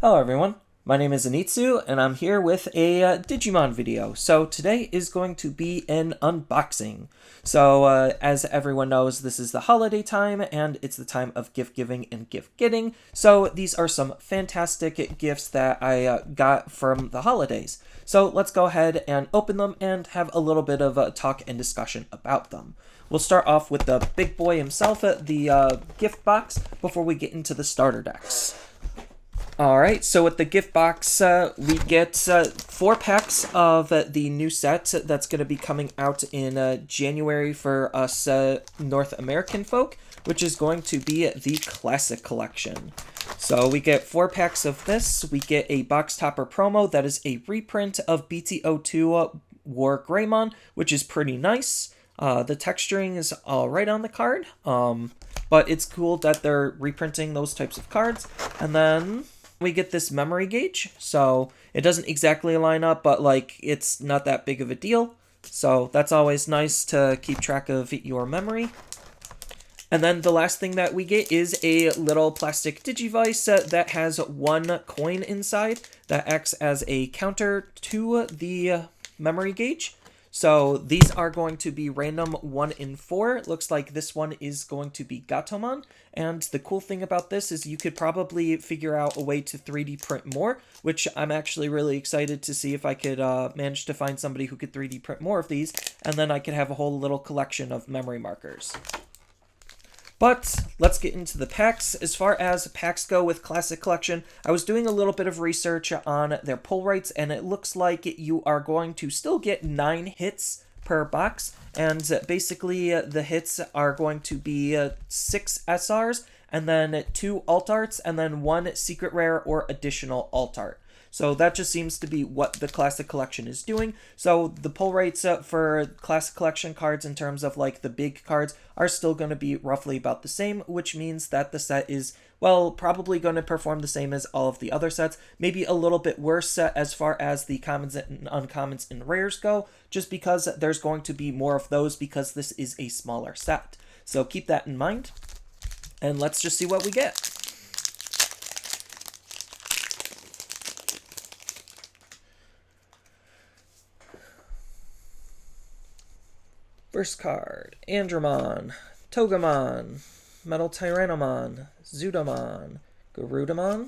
Hello everyone, my name is Anitsu and I'm here with a Digimon video. So today is going to be an unboxing. So as everyone knows, this is the holiday time and it's the time of gift giving and gift getting. So these are some fantastic gifts that I got from the holidays. So let's go ahead and open them and have a little bit of a talk and discussion about them. We'll start off with the big boy himself, the gift box, before we get into the starter decks. Alright, so with the gift box, we get 4 packs of the new set that's going to be coming out in January for us North American folk, which is going to be the Classic Collection. So we get 4 packs of this. We get a box topper promo that is a reprint of BT02 War Greymon, which is pretty nice. The texturing is alright on the card, but it's cool that they're reprinting those types of cards. And then we get this memory gauge, so it doesn't exactly line up, but like it's not that big of a deal. So that's always nice to keep track of your memory. And then the last thing that we get is a little plastic Digivice that has 1 coin inside that acts as a counter to the memory gauge. So these are going to be random 1 in 4. It looks like this one is going to be Gallantmon. And the cool thing about this is you could probably figure out a way to 3D print more, which I'm actually really excited to see if I could manage to find somebody who could 3D print more of these. And then I could have a whole little collection of memory markers. But let's get into the packs. As far as packs go with Classic Collection, I was doing a little bit of research on their pull rates, and it looks like you are going to still get 9 hits per box. And basically, the hits are going to be 6 SRs, and then 2 alt arts, and then 1 secret rare or additional alt art. So that just seems to be what the Classic Collection is doing. So the pull rates for Classic Collection cards in terms of like the big cards are still going to be roughly about the same, which means that the set is, well, probably going to perform the same as all of the other sets. Maybe a little bit worse as far as the commons and uncommons and rares go, just because there's going to be more of those because this is a smaller set. So keep that in mind, and let's just see what we get. First card, Andromon, Togemon, Metal Tyrannomon, Zudomon, Garudamon,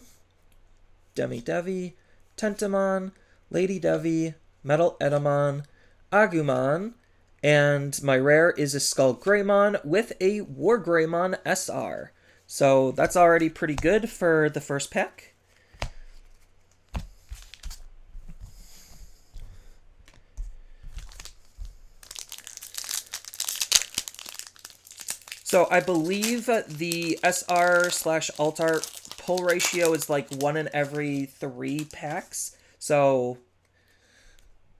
Demi-Devi, Tentamon, Lady Devi, Metal Edamon, Agumon, and my rare is a Skull Greymon with a War Greymon SR. So that's already pretty good for the first pack. So I believe the SR/alt art pull ratio is like 1 in every 3 packs. So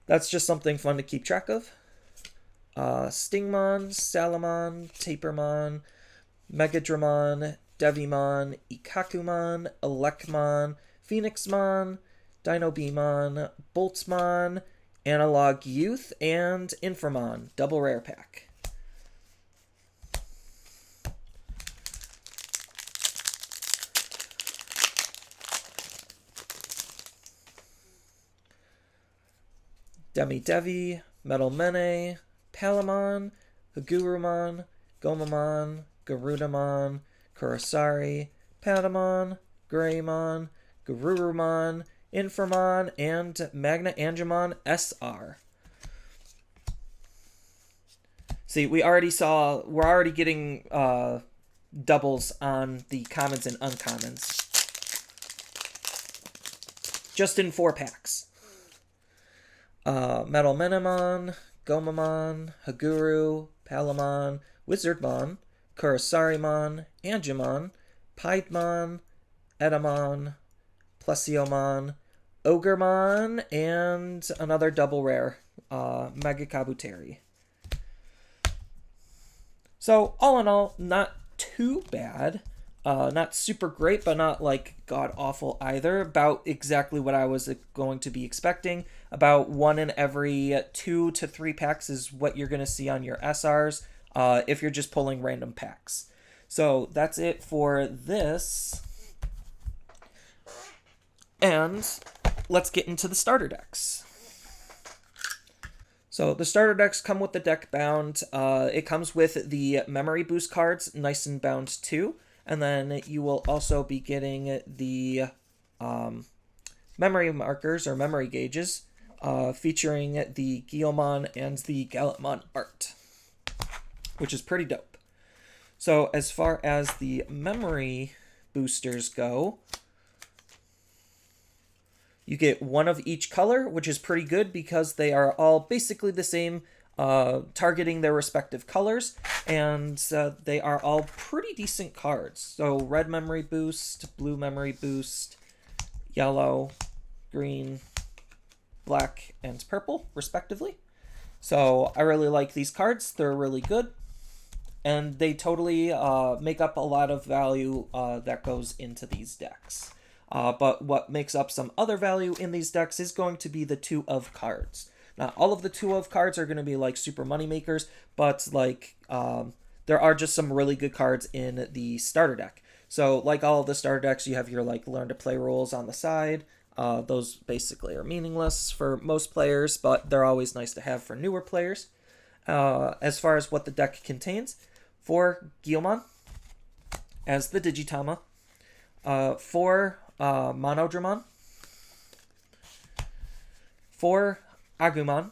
that's just something fun to keep track of. Stingmon, Salamon, Tapermon, Megadramon, Devimon, Ikakumon, Elecmon, Phoenixmon, Dinobemon, Boltzmon, Analog Youth, and Inframon. Double rare pack. Demi-Devi, Metal Mene, Palamon, Hagurumon, Gomamon, Garudamon, Kurosari, Patamon, Greymon, Garurumon, Inframon, and Magna Angemon SR. See, we're already getting doubles on the commons and uncommons. Just in 4 packs. Metal Menemon, Gomamon, Haguru, Palamon, Wizardmon, Kurosarimon, Angemon, Piedmon, Edamon, Plesiomon, Ogremon, and another double rare, Mega Kabuteri. So all in all, not too bad. Not super great, but not like god-awful either. About exactly what I was going to be expecting. About 1 in every 2 to 3 packs is what you're going to see on your SRs if you're just pulling random packs. So that's it for this. And let's get into the starter decks. So the starter decks come with the deck bound. It comes with the memory boost cards, nice and bound too. And then you will also be getting the memory markers or memory gauges featuring the Gallantmon and the Gallantmon art, which is pretty dope. So as far as the memory boosters go, you get one of each color, which is pretty good because they are all basically the same, targeting their respective colors, and they are all pretty decent cards. So red memory boost, blue memory boost, yellow, green, black, and purple, respectively. So I really like these cards. They're really good, and they totally make up a lot of value that goes into these decks. But what makes up some other value in these decks is going to be the 2 of cards. Now, all of the 2 of cards are going to be like super money makers, but like there are just some really good cards in the starter deck. So like all of the starter decks, you have your like learn to play rules on the side. Those basically are meaningless for most players, but they're always nice to have for newer players. As far as what the deck contains, 4 Gallantmon as the Digitama, 4 Monodramon, 4 Agumon,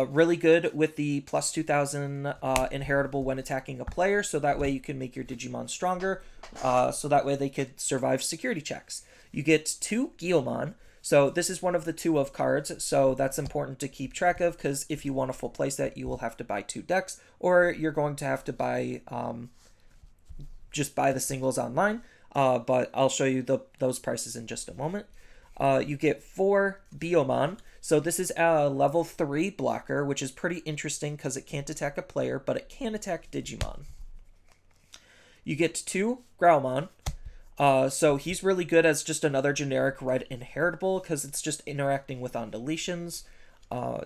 really good with the plus 2000 inheritable when attacking a player, so that way you can make your Digimon stronger, so that way they could survive security checks. You get 2 Gallantmon, so this is one of the 2 of cards, so that's important to keep track of, because if you want a full playset, you will have to buy 2 decks, or you're going to have to buy just buy the singles online. But I'll show you those prices in just a moment. You get 4 Biomon. So this is a level 3 blocker, which is pretty interesting because it can't attack a player, but it can attack Digimon. You get 2 Growlmon. So he's really good as just another generic red inheritable because it's just interacting with on deletions.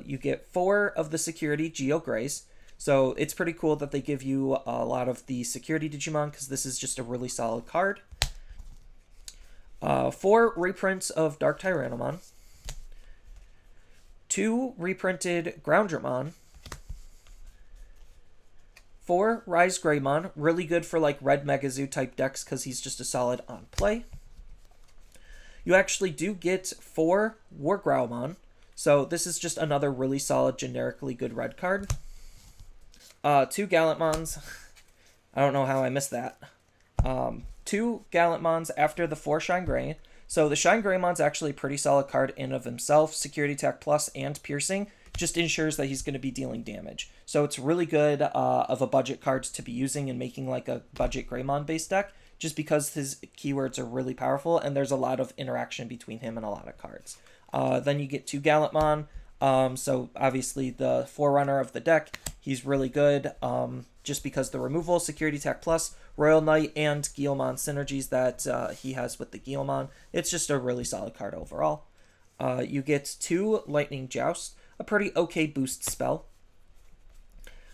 You get 4 of the security Geo Grays. So it's pretty cool that they give you a lot of the security Digimon because this is just a really solid card. 4 reprints of Dark Tyrannomon, 2 reprinted Groundramon, 4 Rise Greymon, really good for like red Megazoo type decks because he's just a solid on play. You actually do get 4 War Growlmon, so this is just another really solid generically good red card. 2 Gallantmons, I don't know how I missed that. 2 Gallantmons after the 4 Shine Gray. So the Shine Greymon's actually a pretty solid card in of himself. Security Attack Plus and Piercing just ensures that he's going to be dealing damage. So it's really good of a budget card to be using and making like a budget Greymon based deck, just because his keywords are really powerful and there's a lot of interaction between him and a lot of cards. Then you get 2 Gallantmon. So obviously the forerunner of the deck, he's really good. Just because the removal, Security Attack Plus, Royal Knight, and Gallantmon synergies that he has with the Gallantmon. It's just a really solid card overall. You get 2 Lightning Joust, a pretty okay boost spell.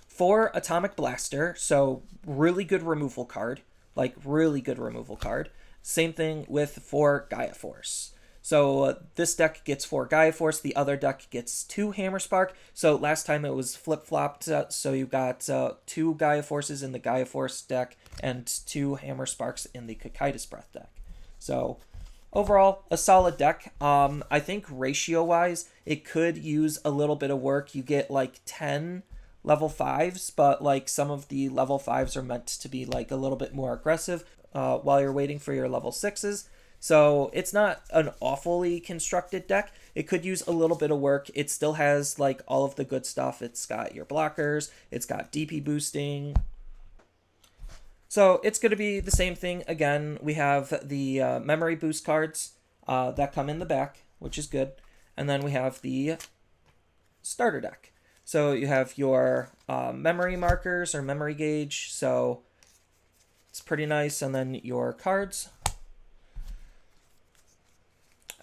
4 Atomic Blaster, so really good removal card. Like, really good removal card. Same thing with 4 Gaia Force. So this deck gets 4 Gaia Force, the other deck gets 2 Hammer Spark. So last time it was flip-flopped, so you got 2 Gaia Forces in the Gaia Force deck and 2 Hammer Sparks in the Cocytus Breath deck. So overall, a solid deck. I think ratio-wise, it could use a little bit of work. You get like 10 level 5s, but like some of the level 5s are meant to be like a little bit more aggressive while you're waiting for your level 6s. So it's not an awfully constructed deck. It could use a little bit of work. It still has like all of the good stuff. It's got your blockers. It's got DP boosting. So it's going to be the same thing. Again, we have the memory boost cards that come in the back, which is good. And then we have the starter deck. So you have your memory markers or memory gauge. So it's pretty nice. And then your cards.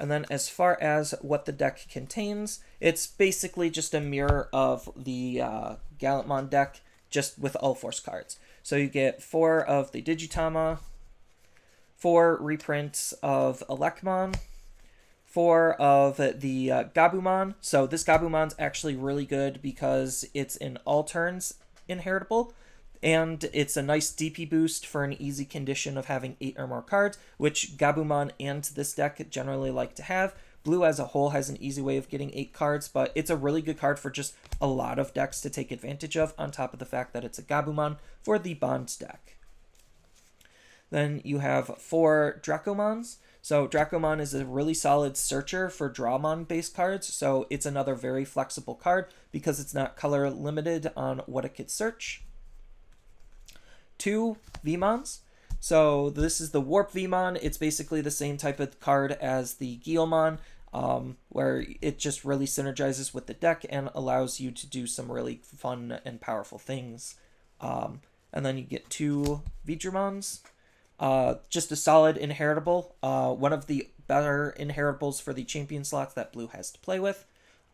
And then as far as what the deck contains, it's basically just a mirror of the Gallantmon deck, just with Ulforce cards. So you get 4 of the Digitama, 4 reprints of Elecmon, 4 of the Gabumon. So this Gabumon's actually really good because it's in all turns inheritable, and it's a nice DP boost for an easy condition of having 8 or more cards, which Gabumon and this deck generally like to have. Blue as a whole has an easy way of getting 8 cards, but it's a really good card for just a lot of decks to take advantage of, on top of the fact that it's a Gabumon for the Bond deck. Then you have 4 Dracomons. So Dracomon is a really solid searcher for Drawmon-based cards, so it's another very flexible card because it's not color limited on what it could search. 2 Vmons. So this is the Warp Vmon. It's basically the same type of card as the Guilmon, where it just really synergizes with the deck and allows you to do some really fun and powerful things. And then you get 2 Veedramons. Just a solid inheritable, one of the better inheritables for the champion slots that Blue has to play with.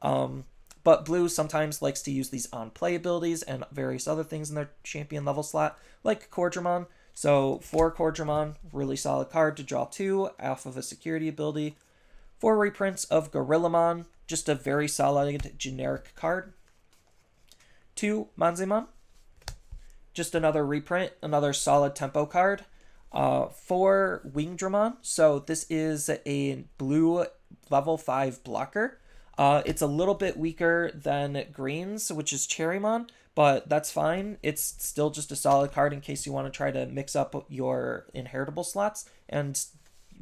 But Blue sometimes likes to use these on-play abilities and various other things in their champion level slot, like Cordramon. So 4 Cordramon, really solid card to draw 2 off of a security ability. 4 reprints of Gorillamon, just a very solid generic card. 2 Manzemon, just another reprint, another solid tempo card. 4 Wingdramon, so this is a blue level 5 blocker. It's a little bit weaker than Green's, which is Cherrymon, but that's fine. It's still just a solid card in case you want to try to mix up your inheritable slots and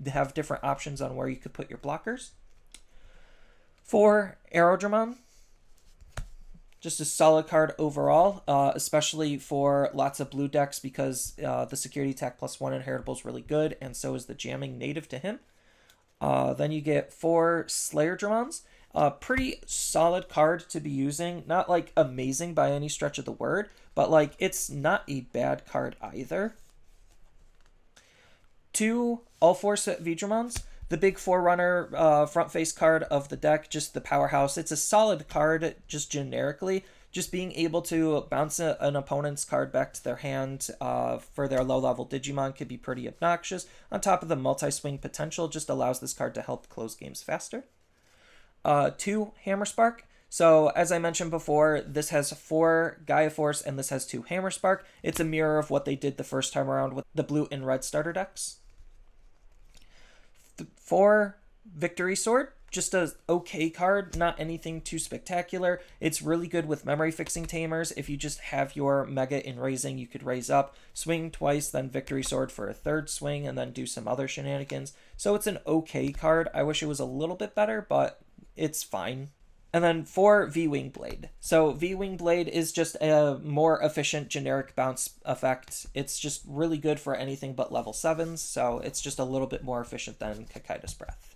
have different options on where you could put your blockers. 4 Aerodramon, just a solid card overall, especially for lots of blue decks because the security attack +1 inheritable is really good, and so is the jamming native to him. Then you get 4 Slayerdramons. Pretty solid card to be using. Not like amazing by any stretch of the word, but like it's not a bad card either. 2 Ulforceveedramons. The big Forerunner front face card of the deck, just the powerhouse. It's a solid card just generically. Just being able to bounce an opponent's card back to their hand for their low-level Digimon could be pretty obnoxious. On top of the multi-swing potential, just allows this card to help close games faster. 2 Hammerspark. So as I mentioned before, this has 4 Gaia Force and this has 2 Hammerspark. It's a mirror of what they did the first time around with the blue and red starter decks. 4 Victory Sword, just a okay card, not anything too spectacular. It's really good with memory fixing tamers. If you just have your Mega in raising, you could raise up, swing twice, then Victory Sword for a 3rd swing, and then do some other shenanigans. So it's an okay card. I wish it was a little bit better, but it's fine. And then 4 V-Wing Blade. So V-Wing Blade is just a more efficient generic bounce effect. It's just really good for anything but level 7s, so it's just a little bit more efficient than Kakaida's Breath.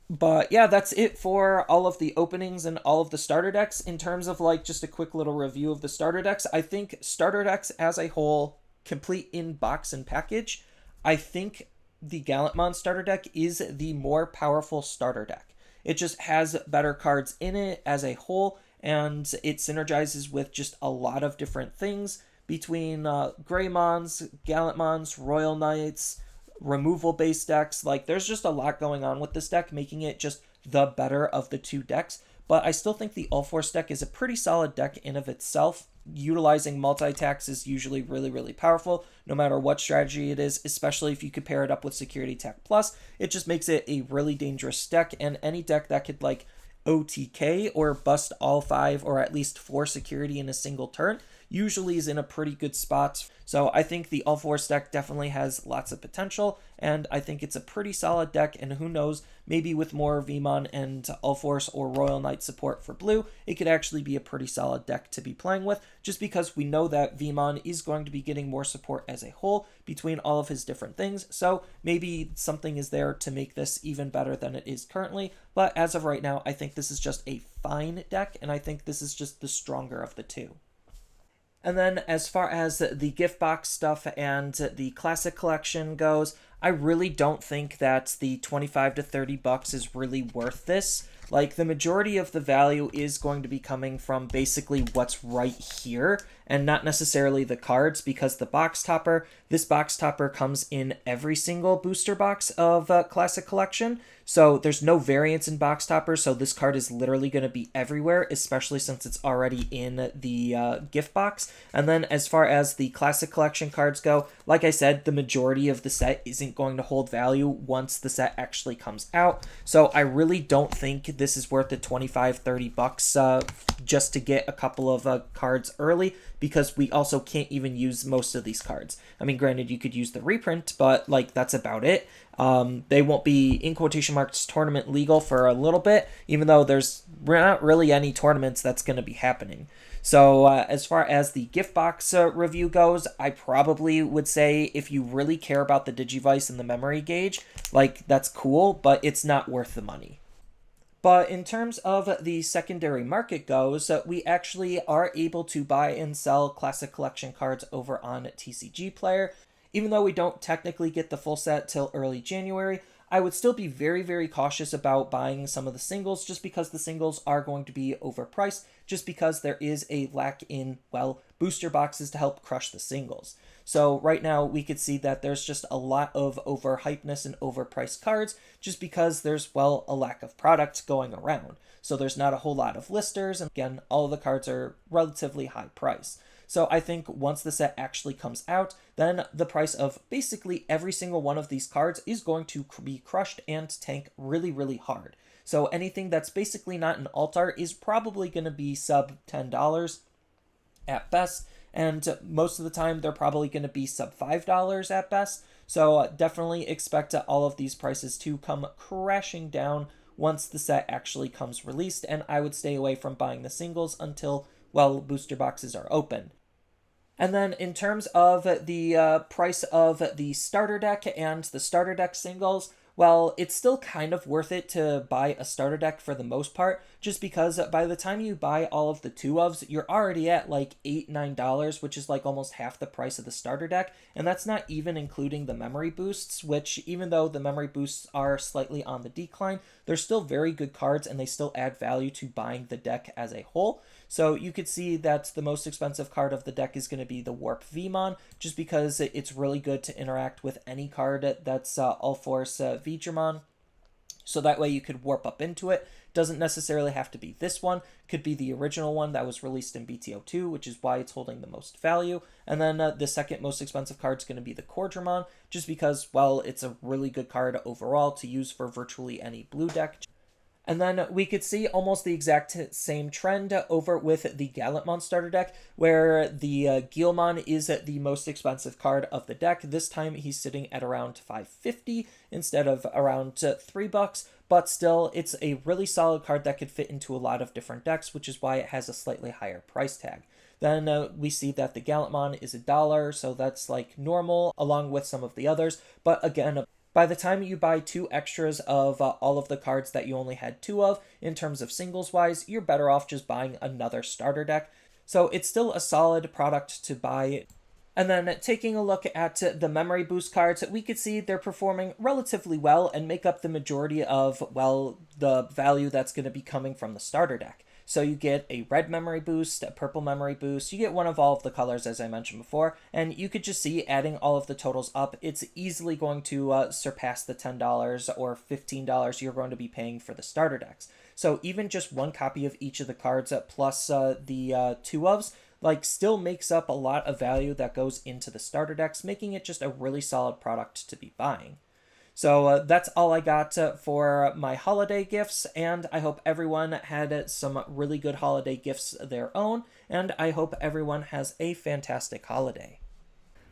But yeah, that's it for all of the openings and all of the starter decks. In terms of like just a quick little review of the starter decks, I think starter decks as a whole, complete in box and package, I think the Gallantmon starter deck is the more powerful starter deck. It just has better cards in it as a whole, and it synergizes with just a lot of different things between Greymons, Gallantmons, Royal Knights, removal-based decks. Like, there's just a lot going on with this deck, making it just the better of the 2 decks. But I still think the Ulforce deck is a pretty solid deck in of itself. Utilizing multi-attacks is usually really, really powerful, no matter what strategy it is, especially if you could pair it up with Security Attack Plus. It just makes it a really dangerous deck, and any deck that could, like, OTK or bust all 5 or at least 4 security in a single turn usually is in a pretty good spot. So I think the Ulforce deck definitely has lots of potential, and I think it's a pretty solid deck, and who knows, maybe with more Vmon and Ulforce or Royal Knight support for blue, it could actually be a pretty solid deck to be playing with, just because we know that Vmon is going to be getting more support as a whole between all of his different things, so maybe something is there to make this even better than it is currently, but as of right now, I think this is just a fine deck, and I think this is just the stronger of the 2. And then as far as the gift box stuff and the classic collection goes, I really don't think that the $25 to $30 is really worth this. Like, the majority of the value is going to be coming from basically what's right here and not necessarily the cards, because this box topper comes in every single booster box of Classic Collection. So there's no variance in box toppers, so this card is literally going to be everywhere, especially since it's already in the gift box. And then as far as the Classic Collection cards go, like I said, the majority of the set isn't going to hold value once the set actually comes out. So I really don't think this is worth the 25-30 bucks just to get a couple of cards early, because we also can't even use most of these cards. I mean, granted, you could use the reprint, but like that's about it. They won't be, in quotation marks, tournament legal for a little bit, even though there's not really any tournaments that's going to be happening. So as far as the gift box review goes, I probably would say if you really care about the Digivice and the memory gauge, like that's cool, but it's not worth the money. But in terms of the secondary market goes, we actually are able to buy and sell Classic Collection cards over on TCG Player. Even though we don't technically get the full set till early January, I would still be very, very cautious about buying some of the singles, just because the singles are going to be overpriced, just because there is a lack in, well, booster boxes to help crush the singles. So right now we could see that there's just a lot of overhypeness and overpriced cards, just because there's, well, a lack of product going around. So there's not a whole lot of listers, and again, all of the cards are relatively high price. So I think once the set actually comes out, then the price of basically every single one of these cards is going to be crushed and tank really, really hard. So anything that's basically not an alt art is probably going to be sub $10 at best, and most of the time they're probably going to be sub $5 at best. So definitely expect all of these prices to come crashing down once the set actually comes released, and I would stay away from buying the singles until, well, booster boxes are open. And then in terms of the price of the starter deck and the starter deck singles, well, it's still kind of worth it to buy a starter deck for the most part, just because by the time you buy all of the 2-ofs, you're already at like $8-9, which is like almost half the price of the starter deck, and that's not even including the memory boosts, which even though the memory boosts are slightly on the decline, they're still very good cards and they still add value to buying the deck as a whole. So you could see that the most expensive card of the deck is going to be the Ulforceveedramon, just because it's really good to interact with any card that's Ulforceveedramon. So that way you could warp up into it. Doesn't necessarily have to be this one. Could be the original one that was released in BTO2, which is why it's holding the most value. And then the second most expensive card is going to be the Digimon, just because, well, it's a really good card overall to use for virtually any blue deck. And then we could see almost the exact same trend over with the Gallantmon starter deck, where the Gallantmon is the most expensive card of the deck. This time he's sitting at around $5.50 instead of around $3, but still it's a really solid card that could fit into a lot of different decks, which is why it has a slightly higher price tag. Then we see that the Gallantmon is $1, so that's like normal along with some of the others, but again, by the time you buy 2 extras of all of the cards that you only had 2 of, in terms of singles-wise, you're better off just buying another starter deck. So it's still a solid product to buy. And then taking a look at the memory boost cards, we could see they're performing relatively well and make up the majority of, well, the value that's going to be coming from the starter deck. So you get a red memory boost, a purple memory boost, you get one of all of the colors as I mentioned before, and you could just see adding all of the totals up, it's easily going to surpass the $10 or $15 you're going to be paying for the starter decks. So even just one copy of each of the cards plus the 2-ofs, like, still makes up a lot of value that goes into the starter decks, making it just a really solid product to be buying. So that's all I got for my holiday gifts, and I hope everyone had some really good holiday gifts of their own, and I hope everyone has a fantastic holiday.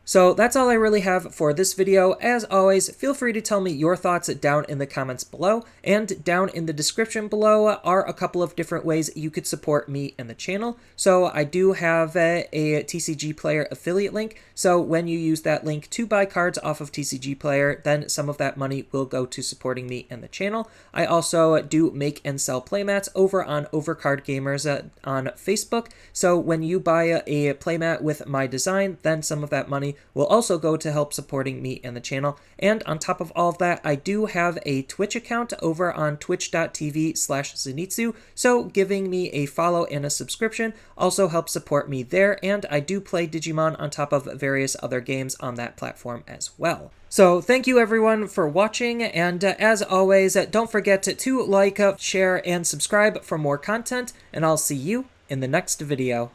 So that's all I really have for this video. As always, feel free to tell me your thoughts down in the comments below, and down in the description below are a couple of different ways you could support me and the channel. So I do have a TCG Player affiliate link, so when you use that link to buy cards off of TCG Player, then some of that money will go to supporting me and the channel. I also do make and sell playmats over on Overcard Gamers on Facebook, so when you buy a playmat with my design, then some of that money money will also go to help supporting me and the channel. And on top of all of that, I do have a Twitch account over on twitch.tv/Zenitsu, so giving me a follow and a subscription also helps support me there, and I do play Digimon on top of various other games on that platform as well. So thank you everyone for watching, and as always, don't forget to like, share, and subscribe for more content, and I'll see you in the next video.